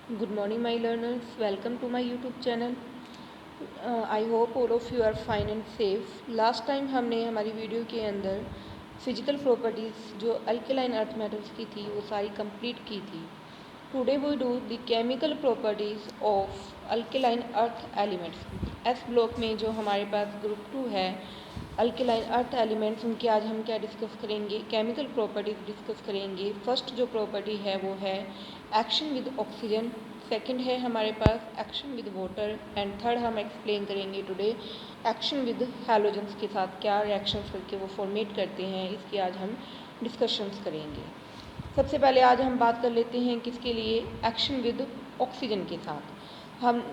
Good morning, my learners. Welcome to my YouTube channel. I hope all of you are fine and safe. Last time हमने हमारी video के अंदर physical properties जो alkaline earth metals की थी वो सारी कंप्लीट की थी. Today we do the chemical properties of alkaline earth elements. S block में जो हमारे पास ग्रुप 2 है अल्कलाइन अर्थ एलिमेंट्स, उनकी आज हम क्या डिस्कस करेंगे, केमिकल प्रॉपर्टीज़ डिस्कस करेंगे. फर्स्ट जो प्रॉपर्टी है वो है एक्शन विद ऑक्सीजन. सेकंड है हमारे पास action with water. And third हम एक्सप्लेन करेंगे टुडे एक्शन विद हैलोजेंस के साथ क्या रिएक्शंस करके वो फॉर्मेट करते हैं, इसकी आज हम डिस्कशंस करेंगे. सबसे पहले आज हम बात कर लेते हैं किसके लिए, एक्शन विद ऑक्सीजन के साथ. हम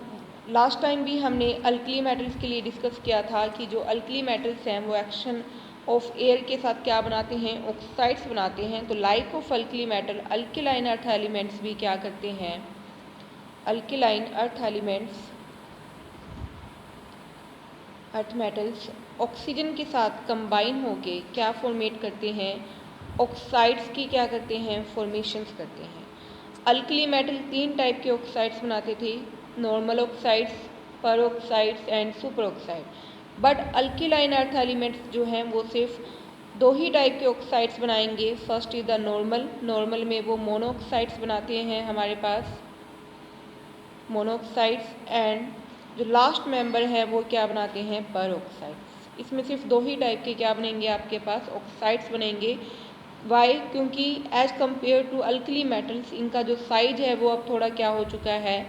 लास्ट टाइम भी हमने अल्कली मेटल्स के लिए डिस्कस किया था कि जो अल्कली मेटल्स हैं वो एक्शन ऑफ एयर के साथ क्या बनाते हैं, ऑक्साइड्स बनाते हैं. तो like of alkali metal alkaline earth elements भी क्या करते हैं, alkaline earth elements earth metals oxygen के साथ कंबाइन होके क्या फॉर्मेट करते हैं, ऑक्साइड्स की क्या करते हैं, फॉर्मेशंस करते हैं. अल्कली मेटल 3 टाइप के ऑक्साइड्स बनाते थे, नॉर्मल ऑक्साइड्स, पर oxides and super oxide. But alkaline earth elements जो हैं वो सिर्फ 2 ही टाइप के ऑक्साइड्स बनाएंगे. फर्स्ट इज द नॉर्मल में वो मोनोऑक्साइड्स बनाते हैं हमारे पास, मोनोऑक्साइड्स. एंड जो लास्ट मेंबर है वो क्या बनाते हैं, पर ऑक्साइड्स. इसमें सिर्फ 2 ही टाइप के क्या बनेंगे आपके पास, ऑक्साइड्स बनेंगे. वाई, क्योंकि as compared to alkali metals इनका जो साइज है वो अब थोड़ा क्या हो चुका है,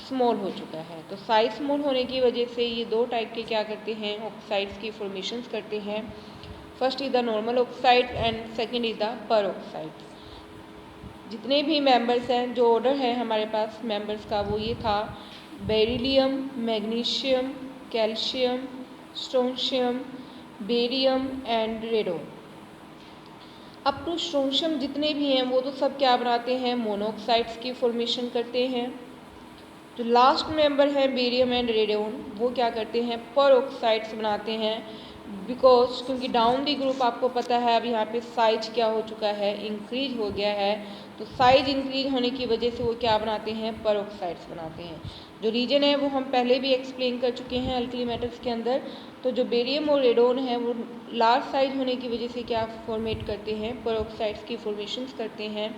स्मॉल हो चुका है. तो साइज स्मॉल होने की वजह से ये 2 टाइप के क्या करते हैं, ऑक्साइड्स की फॉर्मेशंस करते हैं. First is the normal oxide and second is the पर ऑक्साइड. जितने भी मेंबर्स हैं, जो ऑर्डर है हमारे पास मेंबर्स का वो ये था, beryllium, magnesium, calcium, strontium, barium and radon. Up to strontium जितने भी हैं वो तो सब क्या बनाते हैं, मोनोऑक्साइड्स की फॉर्मेशन करते हैं. जो लास्ट मेंबर है बेरियम एंड रेडोन वो क्या करते हैं, पर ऑक्साइड्स बनाते हैं. बिकॉज क्योंकि डाउन दी ग्रुप आपको पता है अब यहाँ पे साइज क्या हो चुका है, इंक्रीज हो गया है. तो साइज इंक्रीज होने की वजह से वो क्या बनाते हैं, पर ऑक्साइड्स बनाते हैं. जो रीजन है वो हम पहले भी एक्सप्लेन कर चुके हैं अल्कली मेटल्स के अंदर. तो जो बेरियम और रेडोन है वो लार्ज साइज होने की वजह से क्या फॉर्मेट करते हैं, पर ऑक्साइड्स की फॉर्मेशंस करते हैं.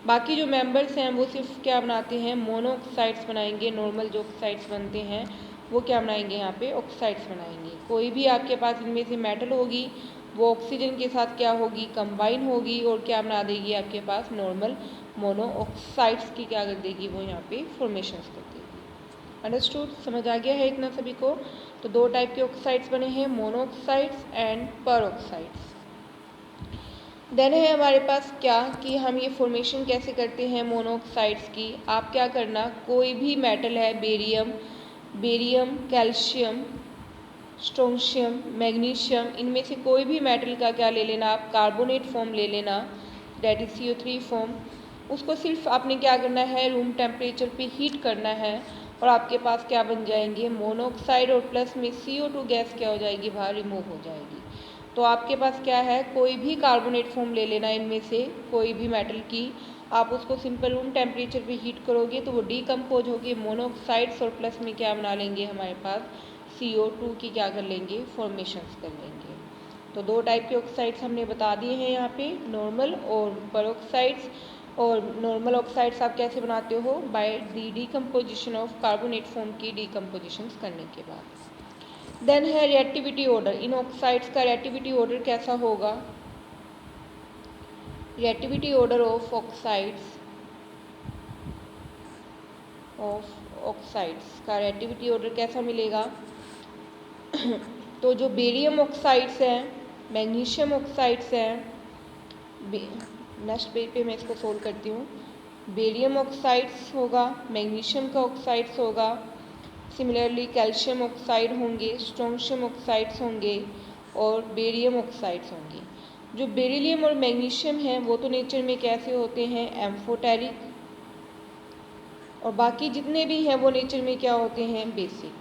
बाकी जो मेंबर्स हैं वो सिर्फ क्या बनाते हैं, मोनोऑक्साइड्स बनाएंगे. नॉर्मल जो ऑक्साइड्स बनते हैं वो क्या बनाएंगे, यहाँ पे ऑक्साइड्स बनाएंगे. कोई भी आपके पास इनमें से मेटल होगी वो ऑक्सीजन के साथ क्या होगी, कंबाइन होगी और क्या बना देगी आपके पास, नॉर्मल मोनोऑक्साइड्स की क्या कर देगी, वो यहाँ पे फॉर्मेशंस कर देगी. अंडरस्टूड, समझ आ गया है इतना सभी को. तो 2 टाइप के ऑक्साइड्स बने हैं, मोनोऑक्साइड्स एंड पर ऑक्साइड्स. देन है हमारे पास क्या कि हम ये फॉर्मेशन कैसे करते हैं मोनोऑक्साइड्स की. आप क्या करना, कोई भी मेटल है, बेरियम, कैल्शियम, स्ट्रोंशियम, मैग्नीशियम, इनमें से कोई भी मेटल का क्या ले लेना आप, कार्बोनेट फॉर्म ले लेना, डेट इज CO3 फॉर्म. उसको सिर्फ आपने क्या करना है, रूम टेम्परेचर पे हीट करना है और आपके पास क्या बन जाएंगे, मोनोऑक्साइड. और प्लस में CO2 गैस क्या हो जाएगी, बाहर रिमूव हो जाएगी. तो आपके पास क्या है, कोई भी कार्बोनेट फॉर्म ले लेना इनमें से कोई भी मेटल की. आप उसको सिंपल रूम टेम्परेचर पे हीट करोगे तो वो डीकम्पोज होगी मोनोऑक्साइड्स और प्लस में क्या बना लेंगे हमारे पास, CO2 की क्या कर लेंगे, फॉर्मेशंस कर लेंगे. तो 2 टाइप के ऑक्साइड्स हमने बता दिए हैं यहाँ पे, नॉर्मल और पर ऑक्साइड्स. और नॉर्मल ऑक्साइड्स आप कैसे बनाते हो, by the decomposition of carbonate form की डीकम्पोजिशंस करने के बाद. देन है रिएक्टिविटी ऑर्डर. इन ऑक्साइड्स का रिएक्टिविटी ऑर्डर कैसा होगा, रिएक्टिविटी ऑर्डर ऑफ ऑक्साइड्स का रिएक्टिविटी ऑर्डर कैसा मिलेगा. तो जो बेरियम ऑक्साइड्स हैं, मैग्नीशियम ऑक्साइड्स हैं, नेक्स्ट पेज पे मैं इसको सोल्व करती हूँ. बेरियम ऑक्साइड्स होगा, मैग्नीशियम का ऑक्साइड्स होगा, सिमिलरली कैल्शियम ऑक्साइड होंगे, स्ट्रोंशियम ऑक्साइड्स होंगे और बेरियम ऑक्साइड्स होंगे. जो बेरिलियम और मैग्नीशियम हैं वो तो नेचर में कैसे होते हैं, एम्फोटेरिक. और बाकी जितने भी हैं वो नेचर में क्या होते हैं, बेसिक.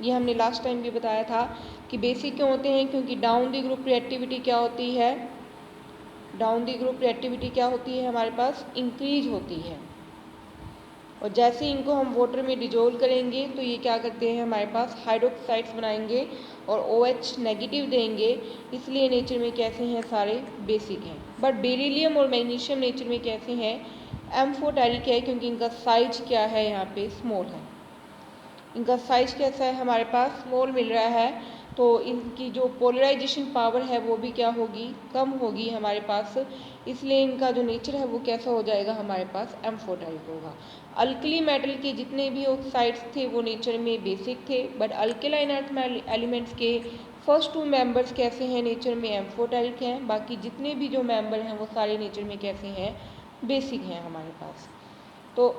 ये हमने लास्ट टाइम भी बताया था कि बेसिक क्यों होते हैं, क्योंकि डाउन दी ग्रुप रिएक्टिविटी क्या होती है, डाउन दी ग्रुप रिएक्टिविटी क्या होती है हमारे पास, इंक्रीज होती है. और जैसे ही इनको हम वाटर में डिजोल्व करेंगे तो ये क्या करते हैं, हमारे पास हाइड्रोक्साइड्स बनाएंगे और OH नेगेटिव देंगे, इसलिए नेचर में कैसे हैं, सारे बेसिक हैं। बट बेरिलियम और मैग्नीशियम नेचर में कैसे हैं, एम्फोटेरिक है, क्योंकि इनका साइज क्या है, यहाँ पे स्मॉल है। इनका साइज कैसा है, हमारे पास स्मॉल मिल रहा है, तो इनकी जो पोलराइजेशन पावर है वो भी क्या होगी, कम होगी हमारे पास, इसलिए इनका जो नेचर है वो कैसा हो जाएगा, हमारे पास एम्फोटेरिक होगा। अल्कली मेटल के जितने भी ऑक्साइड्स थे वो नेचर में बेसिक थे, बट अल्केलाइन अर्थ एलिमेंट्स के फर्स्ट 2 मेंबर्स कैसे हैं, नेचर में एम्फोटेरिक हैं। बाकी जितने भी जो मेंबर हैं वो सारे नेचर में कैसे हैं, बेसिक हैं हमारे पास। तो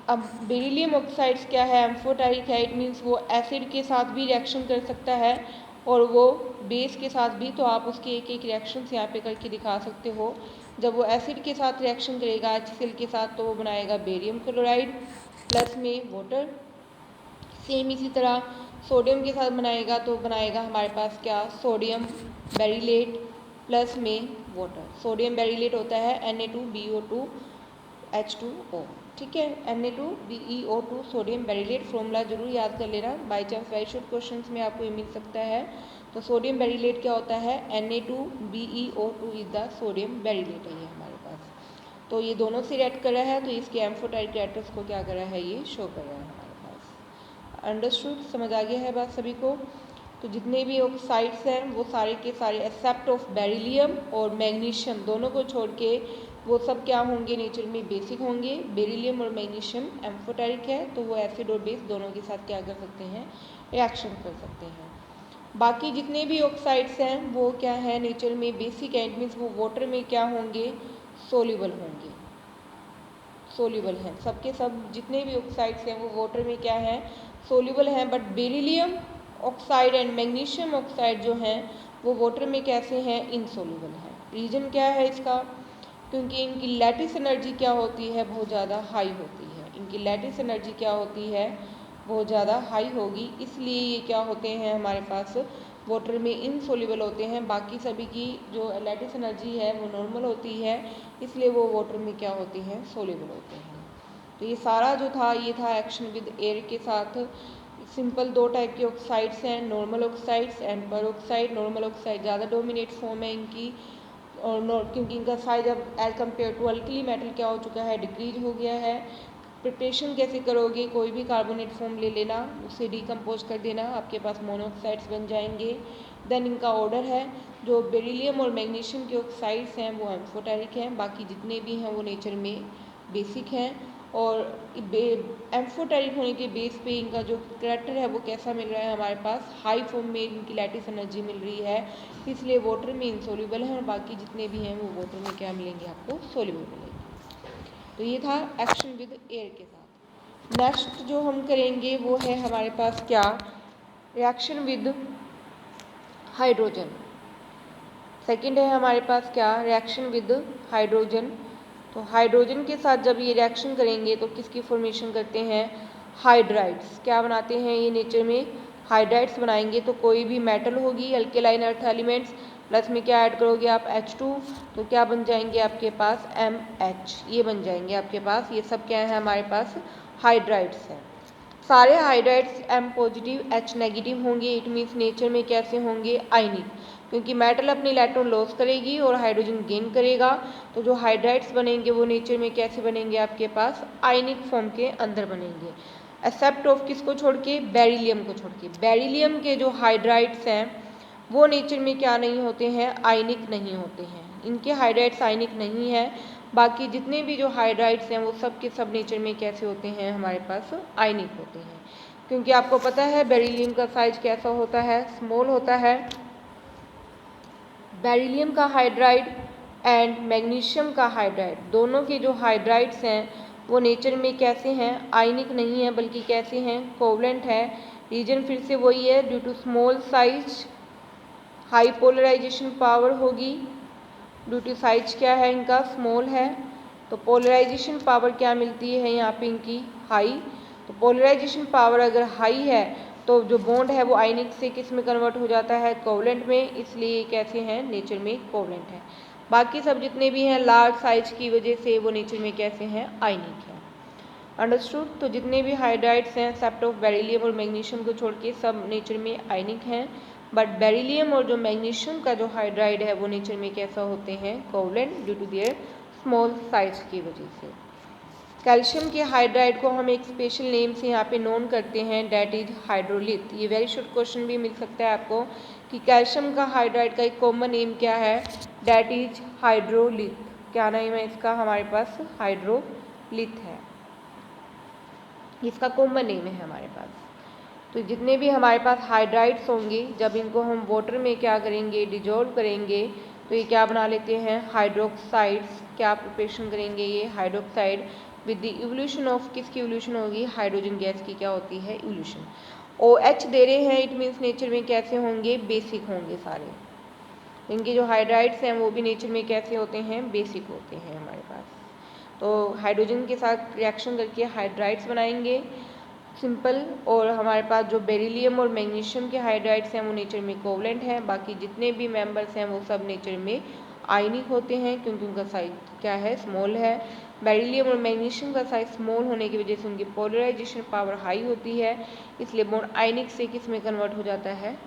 अब बेरिलियम ऑक्साइड्स क्या है, एम्फोटेरिक है, इट मीन्स वो एसिड के साथ भी रिएक्शन कर सकता है और वो बेस के साथ भी। तो आप उसके एक एक रिएक्शंस यहाँ पे करके दिखा सकते हो। जब वो एसिड के साथ रिएक्शन करेगा HCl के साथ, तो वो बनाएगा बेरियम क्लोराइड प्लस में वाटर। सेम इसी तरह सोडियम के साथ बनाएगा तो बनाएगा हमारे पास क्या, सोडियम बेरिलेट प्लस में वाटर। सोडियम बेरिलेट होता है Na2BO2 H2O, ठीक है, Na2BeO2 सोडियम बेरिलेट। फॉर्मूला जरूर याद कर लेना, by chance very short questions में आपको ये मिल सकता है। तो सोडियम बेरिलेट क्या होता है, Na2BeO2 is the sodium beryllate है ये हमारे पास। तो ये दोनों से रिएक्ट कर रहा है, तो इसके एम्फोटेरिक कैरेक्टर्स को क्या कर रहा है, ये शो कर रहा है हमारे पास। अंडरस्टूड, समझ आ गया है बात सभी को। तो जितने भी ऑक्साइड्स हैं वो सारे के सारे एक्सेप्ट ऑफ बेरिलियम और मैग्नीशियम दोनों को छोड़ के वो सब क्या होंगे, नेचर में बेसिक होंगे। बेरिलियम और मैग्नीशियम एम्फोटेरिक है, तो वो एसिड और बेस दोनों के साथ क्या कर सकते हैं, रिएक्शन कर सकते हैं। बाकी जितने भी ऑक्साइड्स हैं वो क्या है, नेचर में बेसिक है, इट मीन्स वो वाटर में क्या होंगे, सोल्यूबल होंगे, सोल्यूबल हैं। सबके सब जितने भी ऑक्साइड्स हैं वो वाटर में क्या है, सोल्यूबल हैं। But beryllium oxide and magnesium oxide जो हैं वो वाटर में कैसे हैं, इनसोल्यूबल हैं। रीज़न क्या है इसका, क्योंकि इनकी लैटिस एनर्जी क्या होती है, बहुत ज़्यादा हाई होती है। इनकी लैटिस एनर्जी क्या होती है, बहुत ज़्यादा हाई होगी, इसलिए ये क्या होते हैं, हमारे पास वाटर में इनसोल्यूबल होते हैं। बाकी सभी की जो लैटिस एनर्जी है वो नॉर्मल होती है, इसलिए वो वाटर में क्या होती हैं, सोल्यूबल होते हैं। तो ये सारा जो था ये था एक्शन विद एयर के साथ। सिंपल 2 टाइप के ऑक्साइड्स हैं, normal oxides and peroxide. Normal oxide ज़्यादा डोमिनेट फॉर्म है इनकी, और क्योंकि इनका साइज अब as compared to alkali metal क्या हो चुका है, डिक्रीज हो गया है। प्रिपरेशन कैसे करोगे, कोई भी कार्बोनेट फॉर्म ले लेना, उसे डिकम्पोज कर देना, आपके पास मोनोऑक्साइड्स बन जाएंगे। देन इनका ऑर्डर है, जो बेरिलियम और मैग्नीशियम के ऑक्साइड्स हैं वो एम्फोटेरिक हैं, बाकी जितने भी हैं वो नेचर में बेसिक हैं। और एम्फोटेरिक होने के बेस पे इनका जो करैक्टर है वो कैसा मिल रहा है, हमारे पास हाई फॉर्म में इनकी लैटिस एनर्जी मिल रही है, इसलिए वाटर में इनसोल्यूबल है, और बाकी जितने भी हैं वो वाटर में क्या मिलेंगे, आपको सोल्यूबल मिलेंगे। तो ये था एक्शन विद एयर के साथ। नेक्स्ट जो हम करेंगे वो है हमारे पास क्या, रिएक्शन विद हाइड्रोजन। सेकंड है हमारे पास क्या, रिएक्शन विद हाइड्रोजन। तो हाइड्रोजन के साथ जब ये रिएक्शन करेंगे तो किसकी फॉर्मेशन करते हैं, हाइड्राइड्स। क्या बनाते हैं ये, नेचर में हाइड्राइड्स बनाएंगे। तो कोई भी मेटल होगी, अल्केलाइन अर्थ एलिमेंट्स, प्लस में क्या ऐड करोगे आप, H2, तो क्या बन जाएंगे आपके पास, MH, ये बन जाएंगे आपके पास। ये सब क्या है हमारे पास, हाइड्राइड्स हैं। सारे hydrides M positive H negative होंगे, इट मीन्स नेचर में कैसे होंगे, आयनिक, क्योंकि मेटल अपने इलेक्ट्रॉन लॉस करेगी और हाइड्रोजन गेन करेगा। तो जो हाइड्राइड्स बनेंगे वो नेचर में कैसे बनेंगे, आपके पास आयनिक फॉर्म के अंदर बनेंगे, एक्सेप्ट ऑफ किसको छोड़ के, बेरिलियम को छोड़ के। बेरिलियम के जो हाइड्राइड्स हैं वो नेचर में क्या नहीं होते हैं, आयनिक नहीं होते हैं, इनके हाइड्राइड्स आयनिक नहीं है। बाकी जितने भी जो हाइड्राइड्स हैं वो सब के सब नेचर में कैसे होते हैं, हमारे पास आयनिक होते हैं। क्योंकि आपको पता है बेरिलियम का साइज कैसा होता है, स्मॉल होता है। बेरिलियम का हाइड्राइड एंड मैग्नीशियम का हाइड्राइड, दोनों के जो हाइड्राइड्स हैं वो नेचर में कैसे हैं, आयनिक नहीं है, बल्कि कैसे हैं, कोवलेंट है। रीजन फिर से वही है, due to small size, high polarisation power होगी। ड्यू टू साइज क्या है इनका, स्मॉल है, तो पोलराइजेशन पावर क्या मिलती है यहाँ पे इनकी, हाई। तो पोलराइजेशन पावर अगर हाई है तो जो बॉन्ड है वो आयनिक से किस में कन्वर्ट हो जाता है, कोवलेंट में, इसलिए कैसे हैं, नेचर में कोवलेंट है। बाकी सब जितने भी हैं लार्ज साइज की वजह से वो नेचर में कैसे हैं, आयनिक है। अंडरस्टूड। तो जितने भी हाइड्राइड्स हैं एक्सेप्ट ऑफ बेरिलियम और मैग्नीशियम को छोड़ के सब नेचर में आयनिक हैं, बट बेरिलियम और जो मैग्नीशियम का जो हाइड्राइड है वो नेचर में कैसा होते हैं, covalent, due to their small size की वजह से। कैल्शियम के हाइड्राइड को हम एक स्पेशल नेम से यहाँ पे नोन करते हैं, डैट इज हाइड्रोलिथ। ये वेरी शॉर्ट क्वेश्चन भी मिल सकता है आपको कि कैल्शियम का हाइड्राइड का एक कॉमन नेम क्या है, डैट इज हाइड्रोलिथ। क्या नाम है इसका, हमारे पास हाइड्रोलिथ है, इसका कॉमन नेम है हमारे पास। तो जितने भी हमारे पास हाइड्राइड्स होंगे, जब इनको हम वाटर में क्या करेंगे, डिजोल्व करेंगे, तो ये क्या बना लेते हैं, हाइड्रोक्साइड्स। क्या प्रिपरेशन करेंगे, ये hydroxide with the evolution of, किसकी इवोल्यूशन होगी, हाइड्रोजन गैस की क्या होती है, इवोल्यूशन। OH दे रहे हैं, इट मीन्स नेचर में कैसे होंगे, बेसिक होंगे सारे। इनके जो हाइड्राइड्स हैं वो भी नेचर में कैसे होते हैं, बेसिक होते हैं हमारे पास। तो हाइड्रोजन के साथ रिएक्शन करके हाइड्राइड्स बनाएंगे सिंपल, और हमारे पास जो बेरिलियम और मैग्नीशियम के हाइड्राइड्स हैं वो नेचर में कोवलेंट हैं। बाकी जितने भी मेंबर्स हैं वो सब नेचर में आयनिक होते हैं, क्योंकि उनका साइज क्या है, स्मॉल है। बेरिलियम और मैग्नीशियम का साइज स्मॉल होने की वजह से उनकी पोलराइजेशन पावर हाई होती है, इसलिए बॉन्ड आयनिक से किस में कन्वर्ट हो जाता है,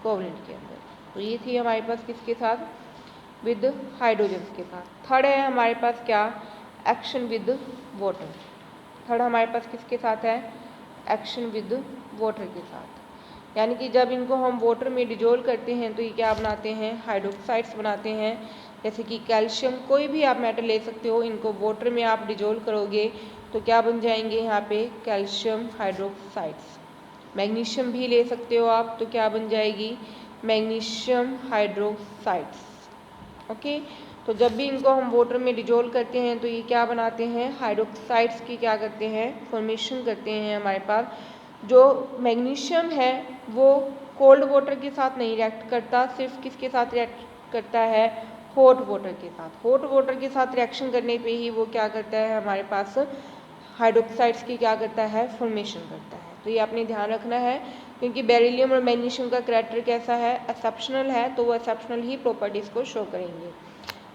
कोवलेंट के अंदर। तो ये थी हमारे पास किसके साथ, विद हाइड्रोजन के साथ। थर्ड है हमारे पास क्या, एक्शन विद वाटर। थर्ड हमारे पास किसके साथ है, एक्शन विद वाटर के साथ। यानी कि जब इनको हम वाटर में डिजोल्व करते हैं तो ये क्या बनाते हैं, हाइड्रोक्साइड्स बनाते हैं। जैसे कि कैल्शियम, कोई भी आप मेटल ले सकते हो, इनको वाटर में आप डिजोल्व करोगे तो क्या बन जाएंगे यहाँ पे, कैल्शियम हाइड्रोक्साइड्स। मैग्नीशियम भी ले सकते हो आप, तो क्या बन जाएगी, मैग्नीशियम हाइड्रोक्साइड्स। ओके। तो जब भी इनको हम वाटर में डिजोल्व करते हैं तो ये क्या बनाते हैं, हाइड्रोक्साइड्स की क्या करते हैं, फॉर्मेशन करते हैं हमारे पास। जो मैग्नीशियम है वो कोल्ड वाटर के साथ नहीं रिएक्ट करता, सिर्फ किसके साथ रिएक्ट करता है, हॉट वाटर के साथ। हॉट वाटर के साथ रिएक्शन करने पे ही वो क्या करता है, हमारे पास हाइड्रोक्साइड्स की क्या करता है, फॉर्मेशन करता है। तो ये आपने ध्यान रखना है, क्योंकि बेरिलियम और मैग्नीशियम का कैरेक्टर कैसा है, एक्सेप्शनल है, तो वो एक्सेप्शनल ही प्रॉपर्टीज़ को शो करेंगे।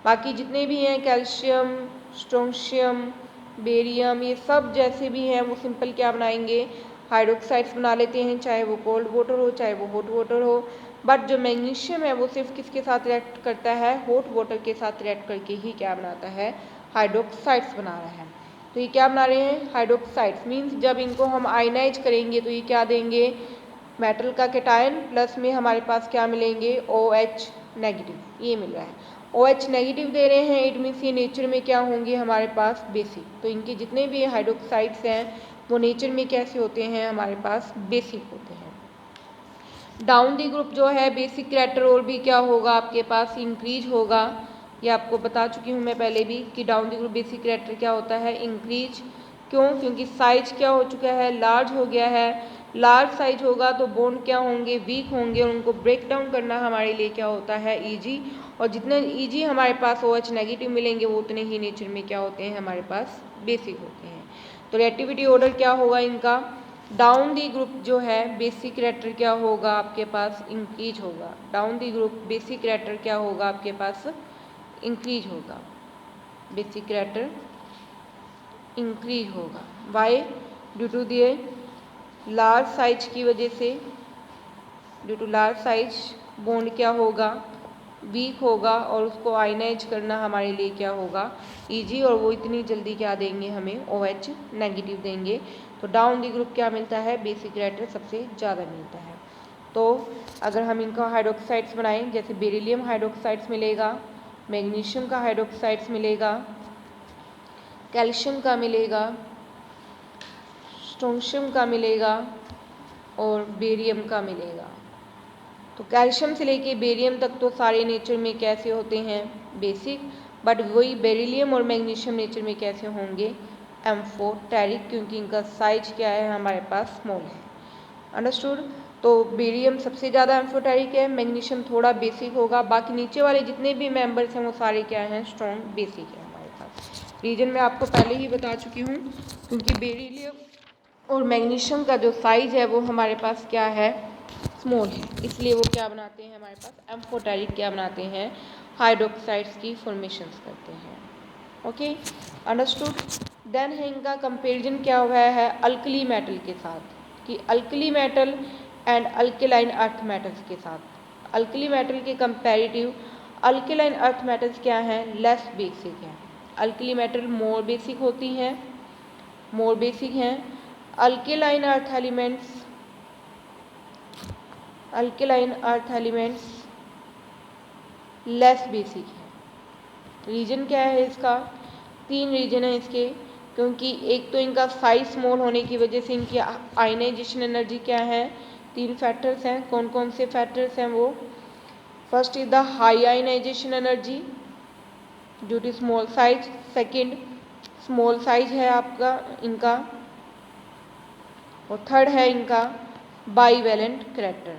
बाकी जितने भी हैं, कैल्शियम, स्ट्रोंशियम, बेरियम, ये सब जैसे भी हैं वो सिंपल क्या बनाएंगे, हाइड्रोक्साइड्स बना लेते हैं, चाहे वो कोल्ड वाटर हो चाहे वो हॉट वाटर हो। बट जो मैग्नीशियम है वो सिर्फ किसके साथ रिएक्ट करता है, हॉट वाटर के साथ रिएक्ट करके ही क्या बनाता है, हाइड्रोक्साइड्स बना रहा है। तो ये क्या बना रहे हैं, हाइड्रोक्साइड्स। मीन्स जब इनको हम आयनाइज करेंगे तो ये क्या देंगे, मेटल का कैटायन, प्लस में हमारे पास क्या मिलेंगे, OH नेगेटिव, ये मिल रहा है। OH नेगेटिव दे रहे हैं, इट मीन्स ये नेचर में क्या होंगे, हमारे पास बेसिक। तो इनके जितने भी हाइड्रोक्साइड्स हैं वो नेचर में कैसे होते हैं, हमारे पास बेसिक होते हैं। डाउन दी ग्रुप जो है, बेसिक कैरेक्टर और भी क्या होगा आपके पास, इंक्रीज होगा। ये आपको बता चुकी हूँ मैं पहले भी कि down the group basic character क्या होता है, इंक्रीज। क्यों, क्योंकि साइज क्या हो चुका है, लार्ज हो गया है। लार्ज साइज होगा तो बॉन्ड क्या होंगे, वीक होंगे, और उनको ब्रेक डाउन करना हमारे लिए क्या होता है, ईजी। और जितने ईजी हमारे पास OH नेगेटिव मिलेंगे वो उतने ही नेचर में क्या होते हैं, हमारे पास बेसिक होते हैं। तो रिएक्टिविटी ऑर्डर क्या होगा इनका, डाउन दी ग्रुप जो है बेसिक कैरेक्टर क्या होगा आपके पास, इंक्रीज होगा। Down the group basic character क्या होगा आपके पास, इंक्रीज होगा। बेसिक कैरेक्टर इंक्रीज होगा। Why, due to the large size की वजह से, due to large size bond क्या होगा, वीक होगा, और उसको आयनाइज करना हमारे लिए क्या होगा, ईजी। और वो इतनी जल्दी क्या देंगे, हमें OH नेगेटिव देंगे। तो डाउन दी ग्रुप क्या मिलता है, बेसिक कैरेक्टर सबसे ज़्यादा मिलता है। तो अगर हम इनका हाइड्रोक्साइड्स बनाएं, जैसे बेरिलियम हाइड्रोक्साइड्स मिलेगा, मैग्नीशियम का हाइड्रोक्साइड्स मिलेगा, कैल्शियम का मिलेगा, स्ट्रोंशियम का मिलेगा, और बेरियम का मिलेगा। तो कैल्शियम से लेके बेरियम तक तो सारे नेचर में कैसे होते हैं, बेसिक। बट वही बेरिलियम और मैग्नीशियम नेचर में कैसे होंगे, एम्फोटेरिक, क्योंकि इनका साइज क्या है, हमारे पास स्मॉल है। अंडरस्टूड। तो बेरियम सबसे ज़्यादा एम्फोटेरिक है, मैग्नीशियम थोड़ा बेसिक होगा। बाकी नीचे वाले जितने भी मेंबर्स हैं वो सारे क्या हैं, स्ट्रॉन्ग बेसिक है हमारे पास। रीजन मैं आपको पहले ही बता चुकी हूँ, क्योंकि बेरिलियम और मैग्नीशियम का जो साइज है वो हमारे पास क्या है, स्मॉल है, इसलिए वो क्या बनाते हैं, हमारे पास एम्फोटेरिक क्या बनाते हैं, हाइड्रोक्साइड्स की फॉर्मेशंस करते हैं। Okay, understood. देन है इनका कंपेरिजन क्या हुआ है अल्कली मेटल के साथ, कि alkali metal and alkaline earth metals के साथ। अल्कली मेटल के कंपैरेटिव अल्केलाइन अर्थ मेटल्स क्या हैं, लेस बेसिक हैं। अल्कली मेटल मोर बेसिक होती हैं, मोर बेसिक हैं। Alkaline earth elements, alkaline earth elements less basic है। रीजन क्या है इसका, 3 रीजन है इसके, क्योंकि एक तो इनका साइज स्मॉल होने की वजह से इनकी आयनाइजेशन एनर्जी क्या है, 3 फैक्टर्स हैं। कौन कौन से फैक्टर्स हैं वो, first is the high ionisation energy due to small size, second small size है आपका इनका, और थर्ड है इनका बाईवैलेंट करैक्टर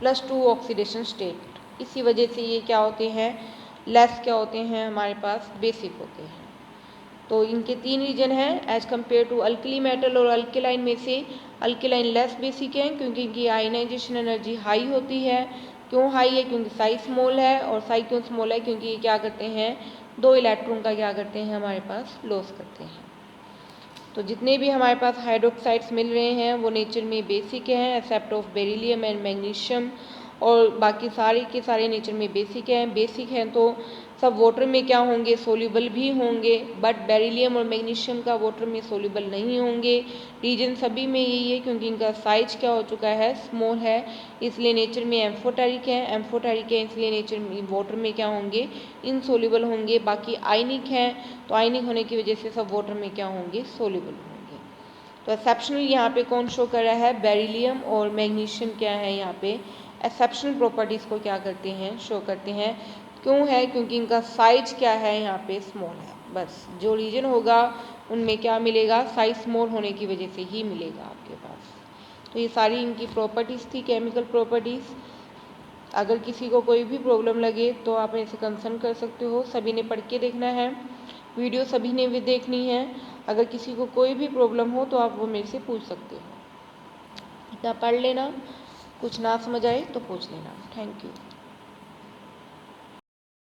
+2 ऑक्सीडेशन स्टेट। इसी वजह से ये क्या होते हैं, लेस क्या होते हैं हमारे पास, बेसिक होते हैं। तो इनके 3 रीजन हैं as compared to alkali metal, और अल्केलाइन में से अल्केलाइन लेस बेसिक हैं क्योंकि इनकी आयनाइजेशन एनर्जी हाई होती है। क्यों हाई है, क्योंकि साइज स्मॉल है, और साइज क्यों स्मॉल है, क्योंकि ये क्या करते हैं, 2 इलेक्ट्रॉन का क्या करते हैं हमारे पास, लॉस करते हैं। तो जितने भी हमारे पास हाइड्रोक्साइड्स मिल रहे हैं वो नेचर में बेसिक हैं except of beryllium and magnesium, और बाकी सारे के सारे नेचर में बेसिक हैं। बेसिक हैं तो सब वाटर में क्या होंगे, सोल्यूबल भी होंगे, बट बेरिलियम और मैग्नीशियम का वाटर में सोल्यूबल नहीं होंगे। रीजन सभी में यही है क्योंकि इनका साइज क्या हो चुका है, स्मॉल है, इसलिए नेचर में एम्फोटेरिक है। एम्फोटेरिक है इसलिए नेचर में वाटर में क्या होंगे, इनसोल्यूबल होंगे। बाकी आयनिक हैं तो आयनिक होने की वजह से सब वाटर में क्या होंगे, सोल्यूबल होंगे। तो एक्सेप्शनल यहाँ पे कौन शो कर रहा है, बेरिलियम और मैग्नीशियम क्या है यहाँ पे एक्सेप्शनल प्रॉपर्टीज़ को क्या करते हैं, शो करते हैं। क्यों है, क्योंकि इनका साइज क्या है यहाँ पे, स्मॉल है। बस जो रीजन होगा उनमें क्या मिलेगा, साइज स्मॉल होने की वजह से ही मिलेगा आपके पास। तो ये सारी इनकी प्रॉपर्टीज़ थी, केमिकल प्रॉपर्टीज़। अगर किसी को कोई भी प्रॉब्लम लगे तो आप मेरे से कंसर्न कर सकते हो। सभी ने पढ़ के देखना है, वीडियो सभी ने भी देखनी है। अगर किसी को कोई भी प्रॉब्लम हो तो आप वो मेरे से पूछ सकते हो। इतना पढ़ लेना, कुछ ना समझ आए तो पूछ लेना। Thank you.